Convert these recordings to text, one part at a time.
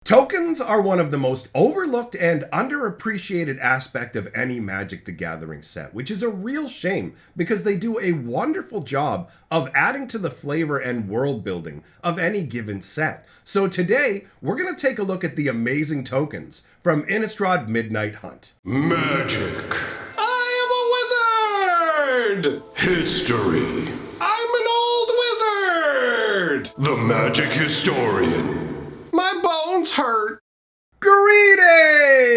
Tokens are one of the most overlooked and underappreciated aspect of any Magic the Gathering set, which is a real shame because they do a wonderful job of adding to the flavor and world building of any given set. So today, we're going to take a look at the amazing tokens from Innistrad Midnight Hunt. Magic. I am a wizard! History. I'm an old wizard! The Magic Historian. My bones hurt. Greetings,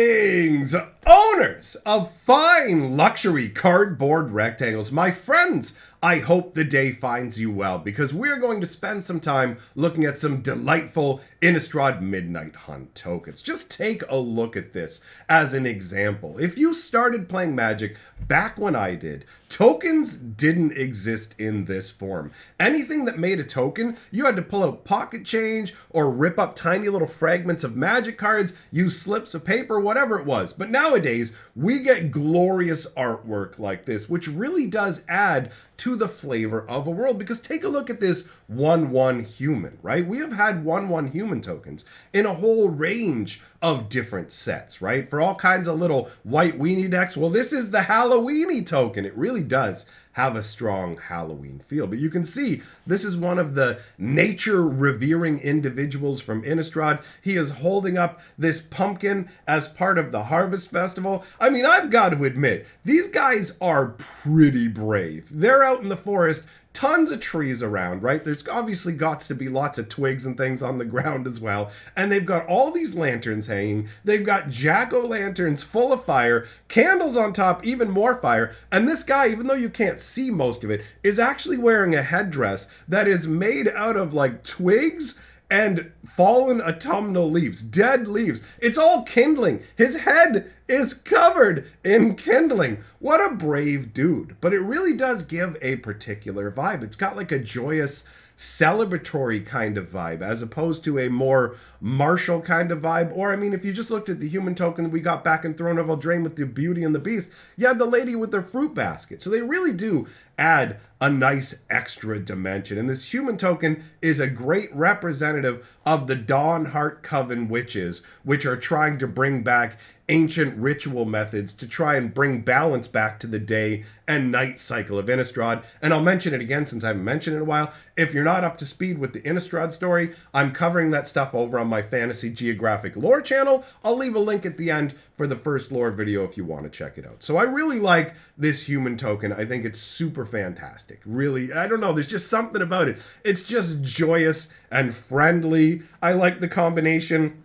owners of fine luxury cardboard rectangles. My friends, I hope the day finds you well because we're going to spend some time looking at some delightful Innistrad Midnight Hunt tokens. Just take a look at this as an example. If you started playing Magic back when I did, tokens didn't exist in this form. Anything that made a token, you had to pull out pocket change or rip up tiny little fragments of Magic cards, use slips of paper, whatever it was. But nowadays, we get glorious artwork like this, which really does add to the flavor of a world. Because take a look at this 1/1 human, right? We have had 1/1 human tokens in a whole range of different sets, right? For all kinds of little white weenie decks. Well, this is the Halloweeny token. It really does have a strong Halloween feel. But you can see this is one of the nature revering individuals from Innistrad. He is holding up this pumpkin as part of the Harvest Festival. I mean, I've got to admit, these guys are pretty brave. They're out in the forest, tons of trees around, right? There's obviously got to be lots of twigs and things on the ground as well. And they've got all these lanterns hanging. They've got jack-o'-lanterns full of fire, candles on top, even more fire. And this guy, even though you can't see most of it, is actually wearing a headdress that is made out of like twigs and fallen autumnal leaves, dead leaves. It's all kindling. His head is covered in kindling. What a brave dude. But it really does give a particular vibe. It's got like a joyous, celebratory kind of vibe as opposed to a more martial kind of vibe. Or, I mean, if you just looked at the human token that we got back in Throne of Eldraine with the Beauty and the Beast, you had the lady with their fruit basket. So they really do add a nice extra dimension. And this human token is a great representative of the Dawnheart Coven witches, which are trying to bring back ancient ritual methods to try and bring balance back to the day and night cycle of Innistrad. And I'll mention it again since I haven't mentioned it in a while. If you're not up to speed with the Innistrad story, I'm covering that stuff over on my Fantasy Geographic Lore channel. I'll leave a link at the end for the first lore video if you want to check it out. So I really like this human token. I think it's super fantastic. Really, I don't know, there's just something about it. It's just joyous and friendly. I like the combination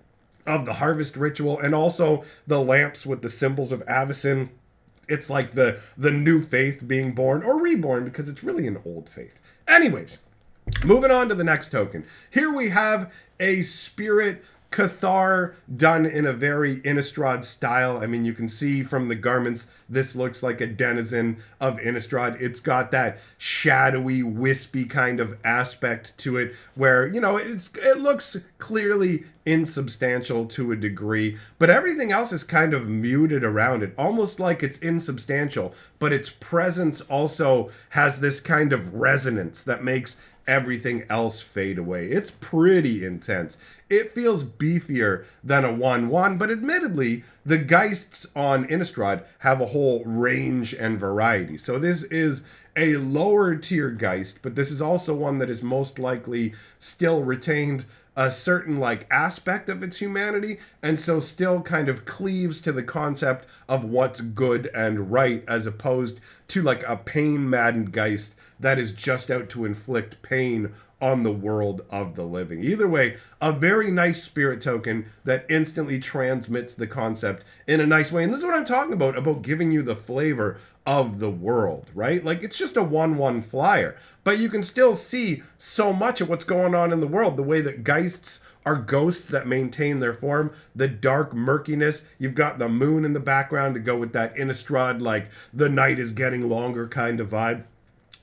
of the harvest ritual and also the lamps with the symbols of Avacyn. It's like the new faith being born or reborn because it's really an old faith. Anyways, moving on to the next token. Here we have a spirit Cathar done in a very Innistrad style. I mean, you can see from the garments, this looks like a denizen of Innistrad. It's got that shadowy, wispy kind of aspect to it where, you know, it looks clearly insubstantial to a degree, but everything else is kind of muted around it, almost like it's insubstantial, but its presence also has this kind of resonance that makes everything else fade away. It's pretty intense. It feels beefier than a 1/1, but admittedly, the Geists on Innistrad have a whole range and variety. So this is a lower tier Geist, but this is also one that is most likely still retained a certain like aspect of its humanity, and so still kind of cleaves to the concept of what's good and right, as opposed to like a pain-maddened Geist that is just out to inflict pain on the world of the living. Either way, a very nice spirit token that instantly transmits the concept in a nice way. And this is what I'm talking about giving you the flavor of the world, right? Like, it's just a 1/1 flyer, but you can still see so much of what's going on in the world. The way that Geists are ghosts that maintain their form, the dark murkiness. You've got the moon in the background to go with that Innistrad, like, the night is getting longer kind of vibe.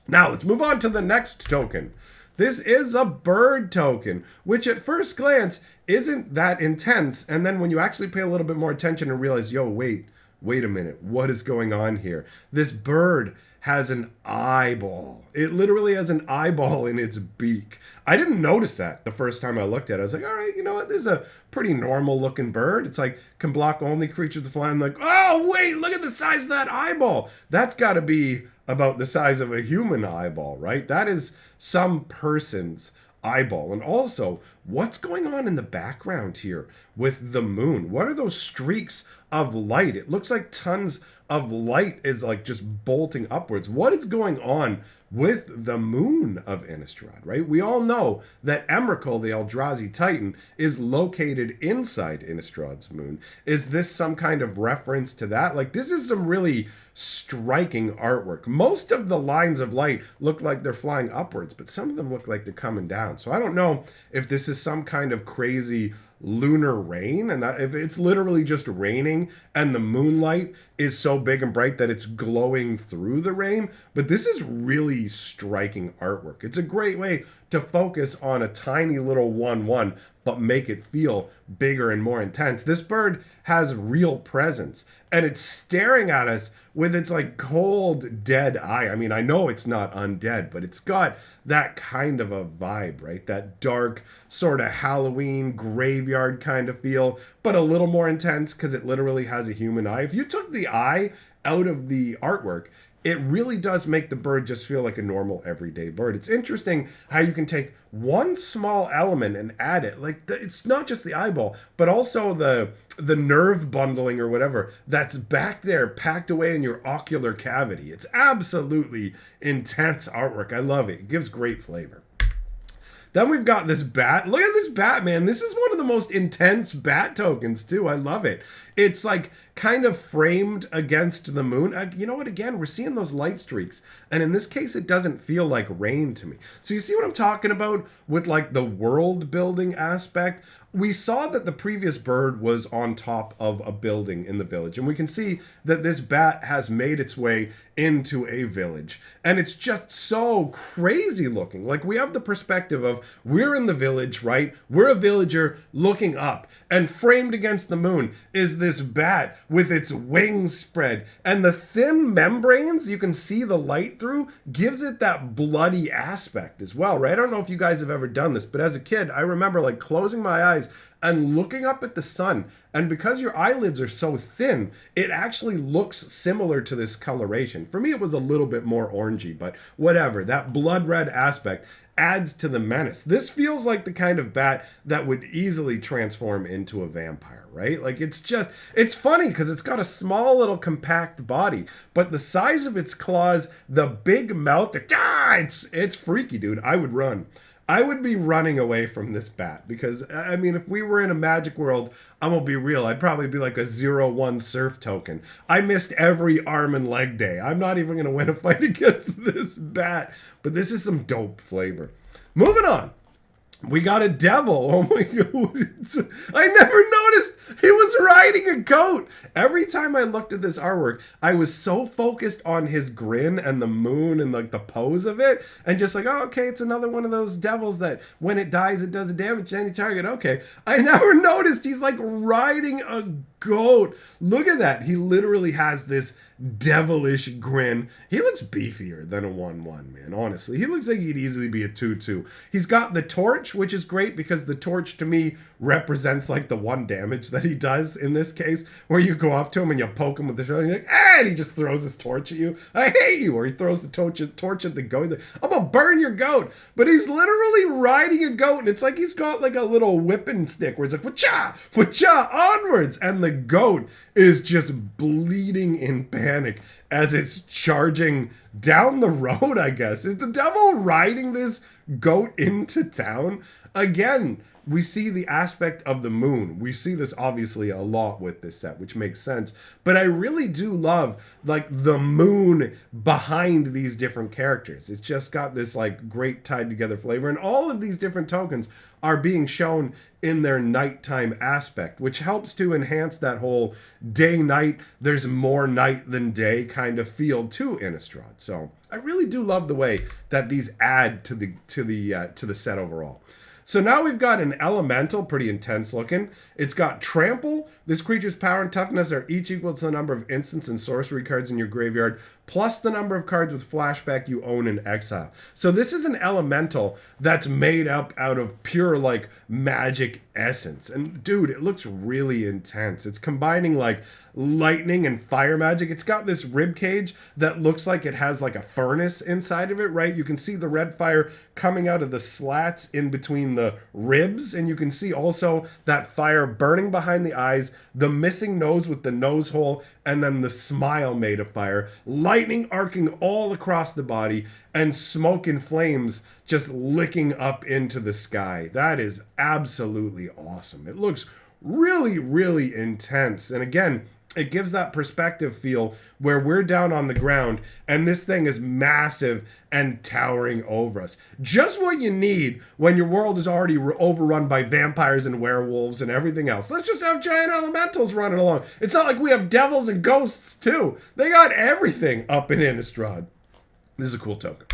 Now, let's move on to the next token. This is a bird token, which at first glance isn't that intense. And then when you actually pay a little bit more attention and realize, yo, wait, wait a minute, what is going on here? This bird has an eyeball. It literally has an eyeball in its beak. I didn't notice that the first time I looked at it. I was like, all right, you know what? This is a pretty normal looking bird. It's like, can block only creatures to fly. I'm like, oh, wait, look at the size of that eyeball. That's got to be about the size of a human eyeball, right? That is some person's eyeball. And also, what's going on in the background here with the moon? What are those streaks of light? It looks like tons of light is like just bolting upwards. What is going on with the moon of Innistrad, right? We all know that Emrakul, the Eldrazi Titan, is located inside Innistrad's moon. Is this some kind of reference to that? Like, this is some really striking artwork. Most of the lines of light look like they're flying upwards, but some of them look like they're coming down. So I don't know if this is some kind of crazy lunar rain, and that if it's literally just raining and the moonlight is so big and bright that it's glowing through the rain. But this is really striking artwork. It's a great way to focus on a tiny little 1/1 but make it feel bigger and more intense. This bird has real presence, and it's staring at us with its like cold, dead eye. I mean, I know it's not undead, but it's got that kind of a vibe, right? That dark sort of Halloween graveyard kind of feel, but a little more intense because it literally has a human eye. If you took the eye out of the artwork, it really does make the bird just feel like a normal everyday bird. It's interesting how you can take one small element and add it. Like, it's not just the eyeball, but also the nerve bundling or whatever that's back there packed away in your ocular cavity. It's absolutely intense artwork. I love it. It gives great flavor. Then we've got this bat. Look at this bat, man. This is one of the most intense bat tokens, too. I love it. It's like kind of framed against the moon. You know what? Again, we're seeing those light streaks. And in this case, it doesn't feel like rain to me. So you see what I'm talking about with like the world building aspect? We saw that the previous bird was on top of a building in the village. And we can see that this bat has made its way into a village. And it's just so crazy looking. Like, we have the perspective of we're in the village, right? We're a villager looking up. And framed against the moon is this bat with its wings spread. And the thin membranes you can see the light through gives it that bloody aspect as well, right? I don't know if you guys have ever done this, but as a kid, I remember like closing my eyes and looking up at the sun. And because your eyelids are so thin, it actually looks similar to this coloration. For me, it was a little bit more orangey, but whatever. That blood red aspect adds to the menace. This feels like the kind of bat that would easily transform into a vampire, right? Like, it's funny because it's got a small little compact body, but the size of its claws, the big mouth, it's freaky, dude. I would run. I would be running away from this bat because, I mean, if we were in a magic world, I'm going to be real, I'd probably be like a 0/1 surf token. I missed every arm and leg day. I'm not even going to win a fight against this bat, but this is some dope flavor. Moving on. We got a devil. Oh my God. I never noticed he was riding a goat. Every time I looked at this artwork, I was so focused on his grin and the moon and like the pose of it. And just like, oh, okay, it's another one of those devils that when it dies, it does a damage to any target. Okay. I never noticed he's like riding a goat. Look at that. He literally has this devilish grin. He looks beefier than a 1/1, man. Honestly, he looks like he'd easily be a 2/2. He's got the torch, which is great because the torch to me represents like the 1 damage that he does in this case, where you go up to him and you poke him with the shoulder and you're like, and he just throws his torch at you. I hate you. Or he throws the torch at the goat. Like, I'm gonna burn your goat. But he's literally riding a goat, and it's like he's got like a little whipping stick where it's like wacha, wacha, onwards, and the goat is just bleeding in panic as it's charging down the road, I guess. Is the devil riding this goat into town? Again, we see the aspect of the moon. We see this obviously a lot with this set, which makes sense. But I really do love like the moon behind these different characters. It's just got this like great tied together flavor. And all of these different tokens are being shown in their nighttime aspect, which helps to enhance that whole day-night, there's more night than day kind of feel to Innistrad. So I really do love the way that these add to the set overall. So now we've got an elemental, pretty intense looking. It's got trample. This creature's power and toughness are each equal to the number of instants and sorcery cards in your graveyard, plus the number of cards with flashback you own in exile. So this is an elemental that's made up out of pure like magic essence. And dude, it looks really intense. It's combining like lightning and fire magic. It's got this rib cage that looks like it has like a furnace inside of it, right? You can see the red fire coming out of the slats in between the ribs, and you can see also that fire burning behind the eyes, the missing nose with the nose hole, and then the smile made of fire, lightning arcing all across the body, and smoke and flames just licking up into the sky. That is absolutely awesome. It looks really, really intense. And again, it gives that perspective feel where we're down on the ground and this thing is massive and towering over us. Just what you need when your world is already overrun by vampires and werewolves and everything else. Let's just have giant elementals running along. It's not like we have devils and ghosts too. They got everything up in Innistrad. This is a cool token.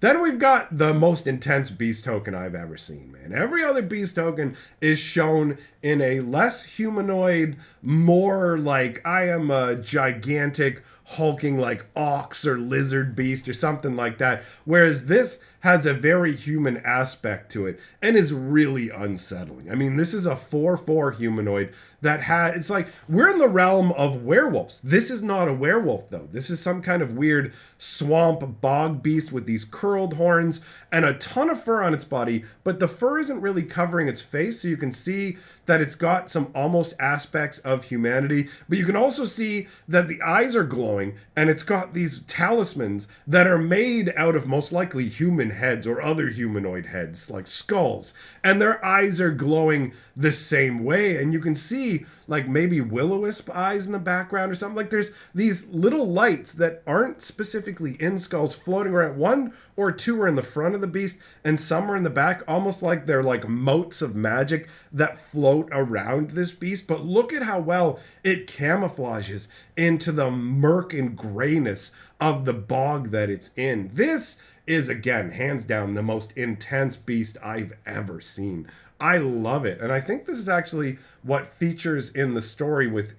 Then we've got the most intense beast token I've ever seen, man. Every other beast token is shown in a less humanoid, more like I am a gigantic hulking like ox or lizard beast or something like that. Whereas this has a very human aspect to it and is really unsettling. I mean, this is a 4/4 humanoid that had, it's like, we're in the realm of werewolves. This is not a werewolf though. This is some kind of weird swamp bog beast with these curled horns and a ton of fur on its body, but the fur isn't really covering its face, so you can see that it's got some almost aspects of humanity, but you can also see that the eyes are glowing and it's got these talismans that are made out of most likely human heads or other humanoid heads, like skulls, and their eyes are glowing the same way, and you can see like maybe will-o-wisp eyes in the background or something. Like there's these little lights that aren't specifically in skulls floating around. One or two are in the front of the beast and some are in the back, almost like they're like motes of magic that float around this beast. But look at how well it camouflages into the murk and grayness of the bog that it's in. This is, again, hands down the most intense beast I've ever seen. I love it. And I think this is actually what features in the story with with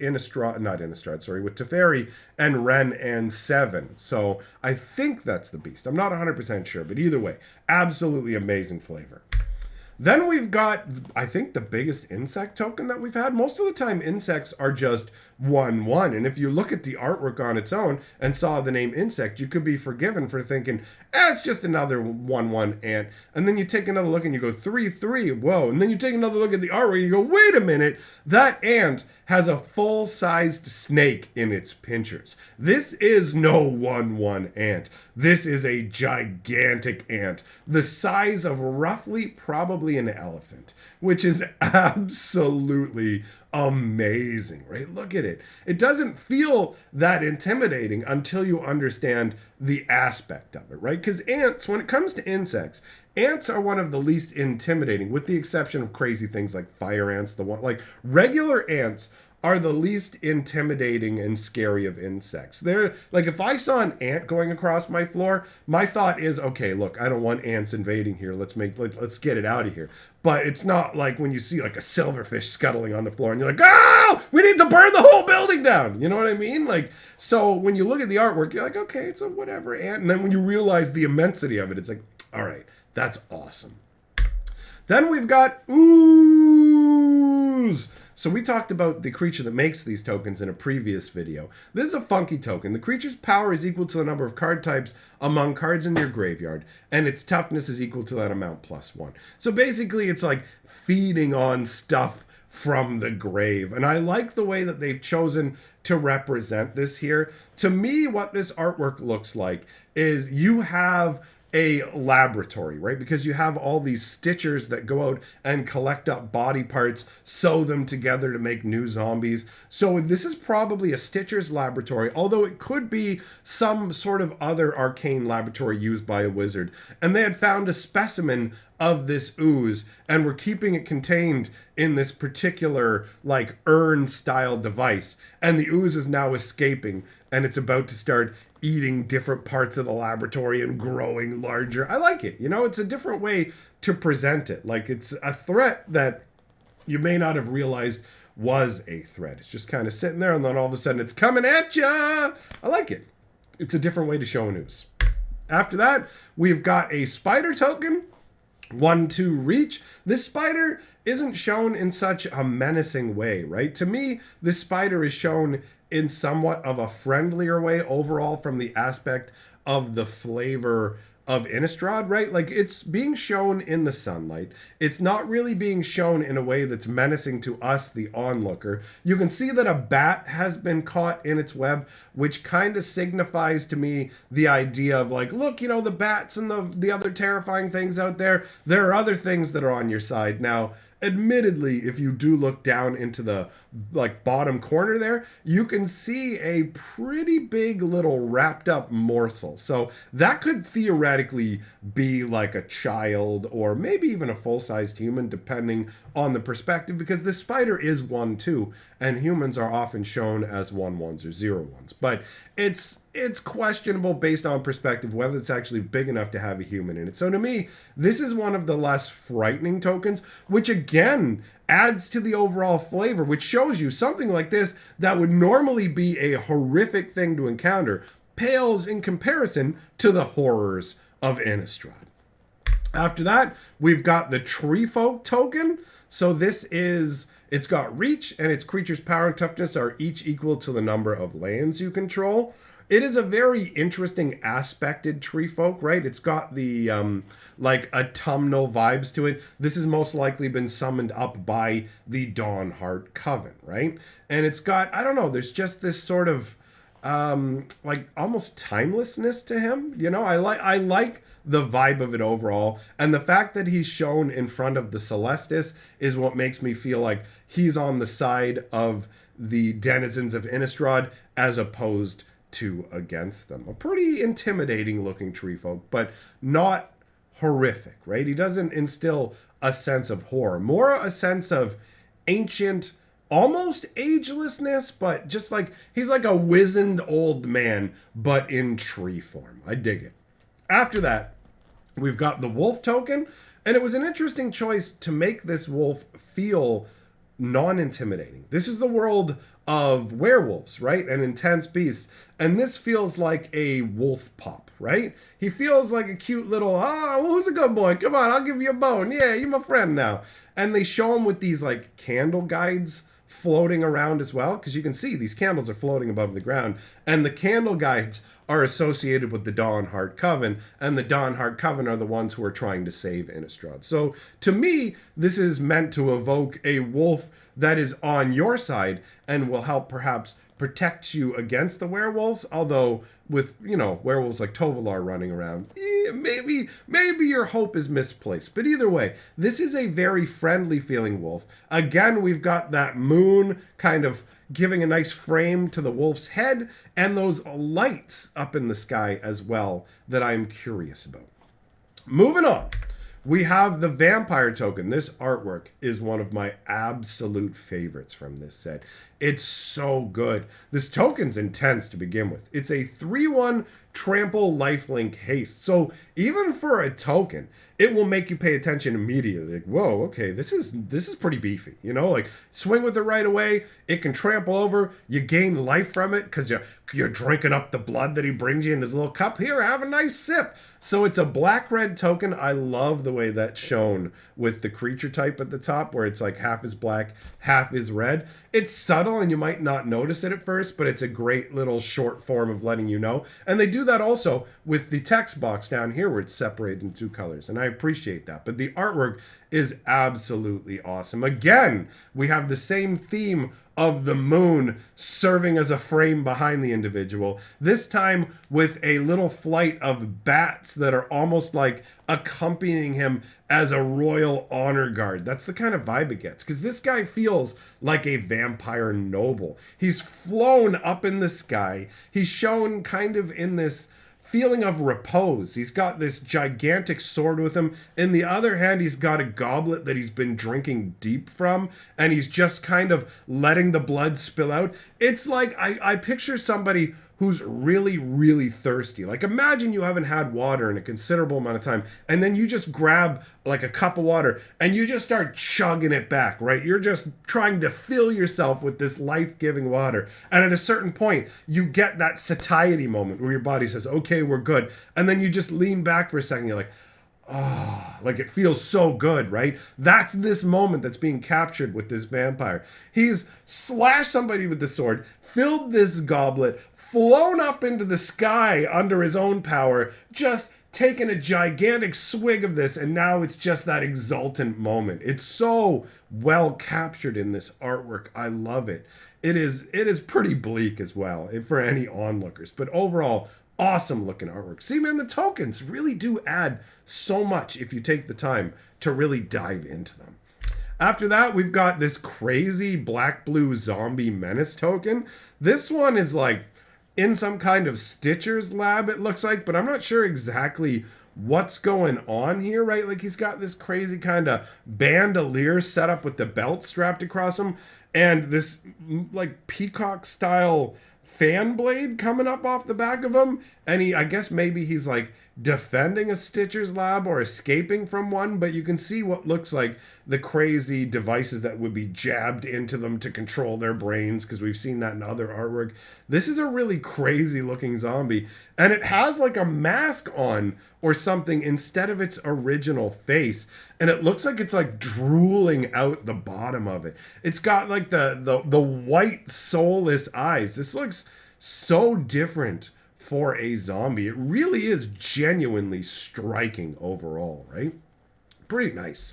Teferi and Ren and Seven. So I think that's the beast. I'm not 100% sure, but either way, absolutely amazing flavor. Then we've got, I think, the biggest insect token that we've had. Most of the time, insects are just 1/1. And if you look at the artwork on its own and saw the name insect, you could be forgiven for thinking, it's just another 1/1 ant. And then you take another look and you go 3/3, whoa. And then you take another look at the artwork and you go, wait a minute, that ant has a full-sized snake in its pinchers. This is no 1/1 ant. This is a gigantic ant, the size of roughly probably an elephant, which is absolutely amazing, right? Look at it. It doesn't feel that intimidating until you understand the aspect of it, right? Because ants, when it comes to insects, ants are one of the least intimidating, with the exception of crazy things like fire ants. Like regular ants are the least intimidating and scary of insects. They're like, if I saw an ant going across my floor, my thought is, okay, look, I don't want ants invading here. Let's get it out of here. But it's not like when you see like a silverfish scuttling on the floor and you're like, oh, we need to burn the whole building down. You know what I mean? Like, so when you look at the artwork, you're like, okay, it's a whatever ant. And then when you realize the immensity of it, it's like, all right, that's awesome. Then we've got ooze. So we talked about the creature that makes these tokens in a previous video. This is a funky token. The creature's power is equal to the number of card types among cards in your graveyard, and its toughness is equal to that amount +1. So basically it's like feeding on stuff from the grave. And I like the way that they've chosen to represent this here. To me, what this artwork looks like is you have a laboratory, right? Because you have all these stitchers that go out and collect up body parts, sew them together to make new zombies. So this is probably a stitcher's laboratory, although it could be some sort of other arcane laboratory used by a wizard. And they had found a specimen of this ooze and were keeping it contained in this particular like urn style device. And the ooze is now escaping and it's about to start eating different parts of the laboratory and growing larger. I like it. It's a different way to present it. Like, it's a threat that you may not have realized was a threat. It's just kind of sitting there, and then all of a sudden it's coming at ya. I like it. It's a different way to show news. After that, we've got a spider token. 1/2 reach. This spider isn't shown in such a menacing way, right? To me, this spider is shown in somewhat of a friendlier way overall from the aspect of the flavor of Innistrad, right? Like, it's being shown in the sunlight. It's not really being shown in a way that's menacing to us, the onlooker. You can see that a bat has been caught in its web, which kind of signifies to me the idea of like, look, the bats and the other terrifying things out there. There are other things that are on your side. Now, admittedly, if you do look down into the bottom corner there, you can see a pretty big little wrapped up morsel. So that could theoretically be like a child or maybe even a full-sized human, depending on the perspective, because this spider is 1/2 and humans are often shown as 1/1s or 0/1s. But it's questionable based on perspective whether it's actually big enough to have a human in it. So to me, this is one of the less frightening tokens, which again adds to the overall flavor, which shows you something like this that would normally be a horrific thing to encounter pales in comparison to the horrors of Innistrad. After that, we've got the Tree Folk token. So it's got reach, and its creature's power and toughness are each equal to the number of lands you control. It is a very interesting aspected tree folk, right? It's got the autumnal vibes to it. This has most likely been summoned up by the Dawnheart Coven, right? And it's got, I don't know, there's just this sort of almost timelessness to him. I like the vibe of it overall, and the fact that he's shown in front of the Celestis is what makes me feel like he's on the side of the denizens of Innistrad as opposed to against them. A pretty intimidating looking tree folk, but not horrific, right? He doesn't instill a sense of horror, more a sense of ancient, almost agelessness, but just like he's like a wizened old man, but in tree form. I dig it. After that, we've got the wolf token, and it was an interesting choice to make this wolf feel non-intimidating. This is the world of werewolves, right? And intense beasts. And this feels like a wolf pup, right? He feels like a cute little, who's a good boy? Come on, I'll give you a bone. Yeah, you're my friend now. And they show him with these like candle guides floating around as well, because you can see these candles are floating above the ground. And the candle guides are associated with the Dawnheart Coven, and the Dawnheart Coven are the ones who are trying to save Innistrad. So to me, this is meant to evoke a wolf that is on your side and will help perhaps protect you against the werewolves, although with, werewolves like Tovalar running around, maybe your hope is misplaced. But either way, this is a very friendly feeling wolf. Again, we've got that moon kind of giving a nice frame to the wolf's head, and those lights up in the sky as well that I'm curious about. Moving on, we have the vampire token. This artwork is one of my absolute favorites from this set. It's so good. This token's intense to begin with. It's a 3/1 trample lifelink haste. So even for a token, it will make you pay attention immediately. Like, whoa, okay, this is pretty beefy. Like swing with it right away. It can trample over. You gain life from it because you're drinking up the blood that he brings you in his little cup. Here, have a nice sip. So it's a black-red token. I love the way that's shown with the creature type at the top, where it's like half is black, half is red. It's subtle and you might not notice it at first, but it's a great little short form of letting you know. And they do that also with the text box down here where it's separated in two colors, and I appreciate that. But the artwork is absolutely awesome. Again, we have the same theme of the moon serving as a frame behind the individual, this time with a little flight of bats that are almost like accompanying him as a royal honor guard. That's the kind of vibe it gets, because this guy feels like a vampire noble. He's flown up in the sky. He's shown kind of in this feeling of repose. He's got this gigantic sword with him. In the other hand, he's got a goblet that he's been drinking deep from, and he's just kind of letting the blood spill out. It's like I picture somebody who who's really, really thirsty. Like imagine you haven't had water in a considerable amount of time, and then you just grab like a cup of water and you just start chugging it back, right? You're just trying to fill yourself with this life-giving water. And at a certain point, you get that satiety moment where your body says, okay, we're good. And then you just lean back for a second. You're like, oh, like it feels so good, right? That's this moment that's being captured with this vampire. He's slashed somebody with the sword, filled this goblet, flown up into the sky under his own power, just taken a gigantic swig of this, and now it's just that exultant moment. It's so well captured in this artwork. I love it. It is pretty bleak as well for any onlookers, but overall, awesome looking artwork. See, man, the tokens really do add so much if you take the time to really dive into them. After that, we've got this crazy black blue zombie menace token. This one is like in some kind of Stitcher's lab, it looks like, but I'm not sure exactly what's going on here, right? Like he's got this crazy kind of bandolier set up with the belt strapped across him and this like peacock style fan blade coming up off the back of him. And I guess maybe he's like defending a Stitcher's lab or escaping from one, but you can see what looks like the crazy devices that would be jabbed into them to control their brains, because we've seen that in other artwork. This is a really crazy looking zombie, and it has like a mask on or something instead of its original face, and it looks like it's like drooling out the bottom of it. It's got like the white soulless eyes. This looks so different for a zombie. It really is genuinely striking overall, right? Pretty nice.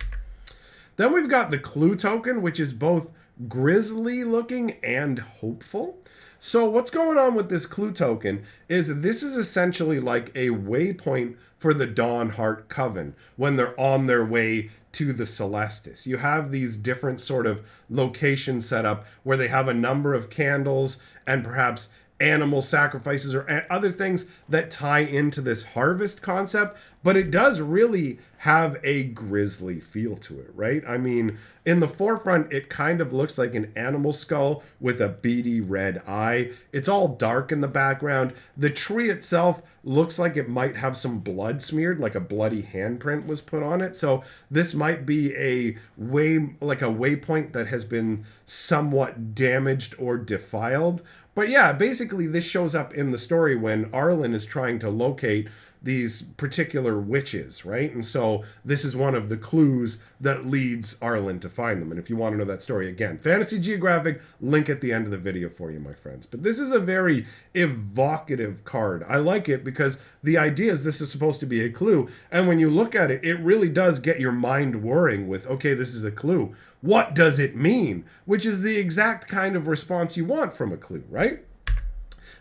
Then we've got the clue token, which is both grisly looking and hopeful. So what's going on with this clue token is this is essentially like a waypoint for the Dawnheart Coven when they're on their way to the Celestis. You have these different sort of locations set up where they have a number of candles and perhaps animal sacrifices or other things that tie into this harvest concept, but it does really have a grisly feel to it, right? I mean, in the forefront, it kind of looks like an animal skull with a beady red eye. It's all dark in the background. The tree itself looks like it might have some blood smeared, like a bloody handprint was put on it. So this might be a waypoint that has been somewhat damaged or defiled. But yeah, basically this shows up in the story when Arlen is trying to locate these particular witches, right? And so this is one of the clues that leads Arlen to find them. And if you want to know that story, again, Fantasy Geographic, link at the end of the video for you, my friends. But this is a very evocative card. I like it because the idea is this is supposed to be a clue. And when you look at it, it really does get your mind whirring with, okay, this is a clue. What does it mean? Which is the exact kind of response you want from a clue, right?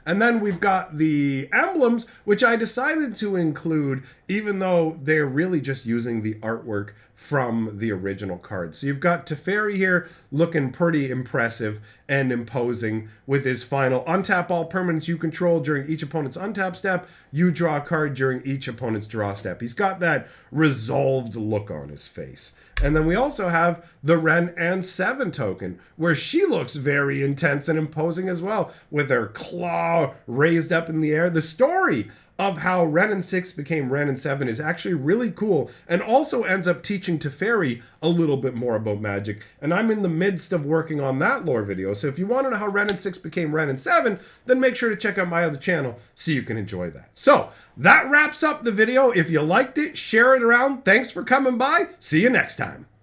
And then we've got the emblems, which I decided to include, even though they're really just using the artwork from the original card. So you've got Teferi here looking pretty impressive and imposing with his final untap all permanents you control during each opponent's untap step. You draw a card during each opponent's draw step. He's got that resolved look on his face. And then we also have the Ren and 7 token, where she looks very intense and imposing as well, with her claw raised up in the air. The story of how Ren and 6 became Ren and 7 is actually really cool, and also ends up teaching Teferi a little bit more about magic. And I'm in the midst of working on that lore video, so if you want to know how Ren and 6 became Ren and 7, then make sure to check out my other channel so you can enjoy that. So that wraps up the video. If you liked it, share it around. Thanks for coming by. See you next time.